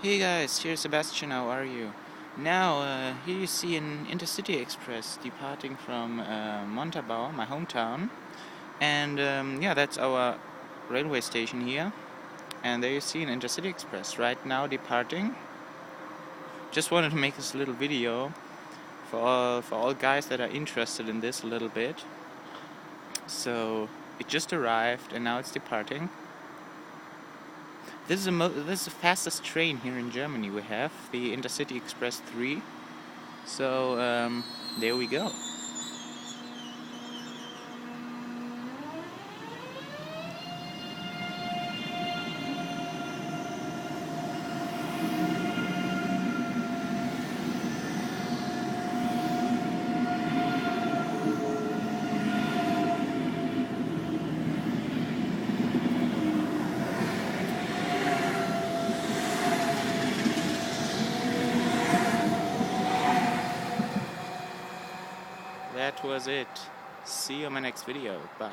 Hey guys, here's Sebastian, how are you? Now, here you see an InterCityExpress departing from Montabaur, my hometown. And yeah, that's our railway station here. And there you see an InterCityExpress right now departing. Just wanted to make this little video for all guys that are interested in this a little bit. So, it just arrived and now it's departing. This is the fastest train here in Germany we have, the InterCityExpress 3. So there we go. That was it. See you in my next video. Bye.